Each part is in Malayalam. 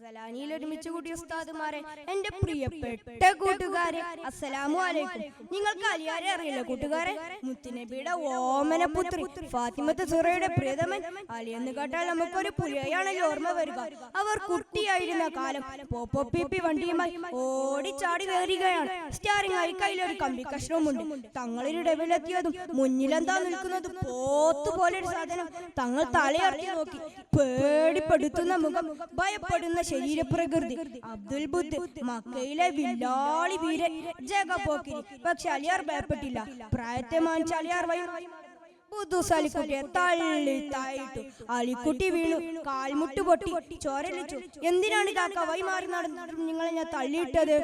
സലാനിയിൽ ഒരുമിച്ച് കൂടിയ ഉസ്താദുമാരെ, എന്റെ പ്രിയപ്പെട്ട കൂട്ടുകാരെ, അസ്സലാമു അലൈക്കും. നിങ്ങൾക്ക് അലിയാരെ അറിയില്ല കൂട്ടുകാരെ? മുത്തുനബിയുടെ ഓമന പുത്രി ഫാത്തിമത്ത് സുറയുടെ പ്രിയതമൻ അലി എന്ന് കേട്ടാൽ നമുക്കൊരു പുലിയാണല്ലോ ഓർമ്മ വരിക. അവർ കുട്ടിയായിരുന്ന കാലം പോപ്പി വണ്ടിയുമായി ഓടിച്ചാടി കയറുകയാണ്. സ്റ്റാറിംഗ് ആയി കയ്യിലൊരു കമ്പി കഷ്ണവുമുണ്ട്. തങ്ങളിരുടെ ഇടവിലെത്തിയതും മുന്നിലെന്താ നിൽക്കുന്നത് പോത്തുപോലെ ഒരു സാധനം. തങ്ങൾ തലയർത്തി നോക്കി. പേടിപ്പെടുത്തുന്ന മുഖം, ഭയപ്പെടുന്ന ശരീരപ്രകൃതി. അബ്ദുൽ ബുദ്ധ്, മക്കയിലെ വില്ലാളി വീരൻ, ജഗപോക്കിരി. പക്ഷെ അലിയാർ ഭയപ്പെട്ടില്ല. പ്രായത്തെ മാനിച്ച അലിയാർ അലിക്കുട്ടിയെ തള്ളി തായിട്ടു. അലിക്കുട്ടി വീണു, കാൽമുട്ട് പൊട്ടി, ചോരലിച്ചു. എന്തിനാണ് ഇതാക്ക വൈമാറി നടന്നിട്ടും നിങ്ങളെ ഞാൻ തള്ളിയിട്ടത്?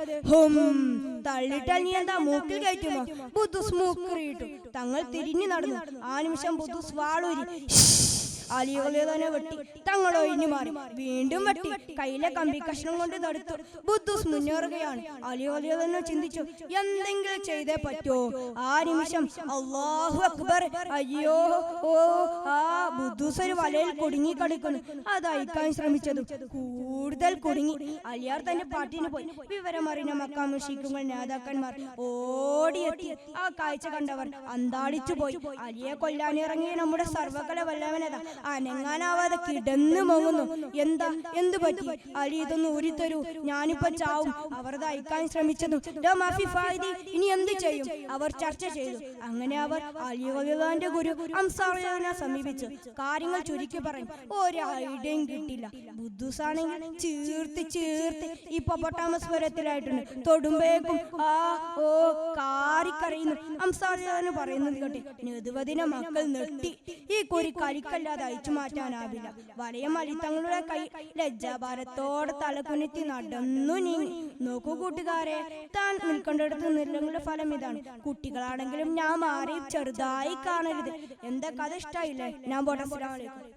തള്ളിയിട്ടാൽ നീ എന്താ മൂക്കിൽ കയറ്റുമോ? ബുദ്ധുസ് മൂക്കറിയിട്ടു. തങ്ങൾ തിരിഞ്ഞു നടന്നു. ആ നിമിഷം ബുദ്ധുസ് വാളൂരി. അലി തന്നെ വെട്ടി. തങ്ങൾ ഒഴിഞ്ഞു മാറി. വീണ്ടും വെട്ടി. കയ്യിലെ കമ്പി കഷ്ണം കൊണ്ട് തടുത്തു. ബുദ്ധൂസ് മുന്നേറുകയാണ്. അലി തന്നെ ചിന്തിച്ചു, എന്തെങ്കിലും ചെയ്തേ പറ്റോ? ആ നിമിഷം അല്ലാഹു അക്ബർ. അയ്യോ, ഓ, ആ ബുദ്ധൂസ് ഒരു വലയിൽ കുടുങ്ങി കളിക്കുന്നു. അത് അയക്കാൻ ശ്രമിച്ചതും കൂടുതൽ കുടുങ്ങി. അലിയാർ തന്റെ പാട്ടിന് പോയി. വിവരമറിഞ്ഞ മക്ക മുശ്രിക്കുകൾ നേതാക്കന്മാർ ഓടിയെത്തി. ആ കാഴ്ച കണ്ടവർ അന്താളിച്ചു പോയി. അലിയെ കൊല്ലാനിറങ്ങിയ നമ്മുടെ സർവകല വല്ലവനത അനങ്ങാനാവാതെ കിടന്നു പോകുന്നു. എന്തു പറ്റി? അലി ഇതൊന്ന് ഊരിത്തരൂ, ഞാനിപ്പോ ചാവും. അവർ അയക്കാൻ ശ്രമിച്ചതും ഇനി എന്ത് ചെയ്യും? അവർ ചർച്ച ചെയ്തു. അങ്ങനെ അവർ അലി റളിയല്ലാഹുവിന്റെ ഗുരു അംസാറിനെ സമീപിച്ചു. കാര്യങ്ങൾ ചുരുക്കി പറയും. ഒരു ഐഡിയയും കിട്ടില്ല. ബുദ്ധൂസാണെങ്കിൽ ചീർത്ത് ഹിപ്പോപ്പൊട്ടാമസ് സ്വരത്തിലായിട്ടുണ്ട്. തൊടുമ്പേക്കും ആ ഓ കാറിക്കറിയുന്നു. അംസാറിന് പറയുന്നത് കേട്ട് നെതുവതിനെ മക്കൾ നെട്ടി. ഈ കുരി കരിക്കല്ലാതെ അയച്ചു മാറ്റാനാവില്ല. വലയം അലി തങ്ങളുടെ കൈ ലജ്ജാഭാരത്തോടെ തലകുനിത്തി നടന്നു നീങ്ങി. നോക്കൂ കൂട്ടുകാരെ, താൻ നിൽക്കേണ്ടടുത്ത് നിങ്ങളുടെ ഫലം ഇതാണ്. കുട്ടികളാണെങ്കിലും ഞാൻ മാറി ചെറുതായി കാണരുത്. എന്താ കഥ ഇഷ്ടായില്ലേ? ഞാൻ പോട്ടെ. അസ്സലാമു അലൈക്കും.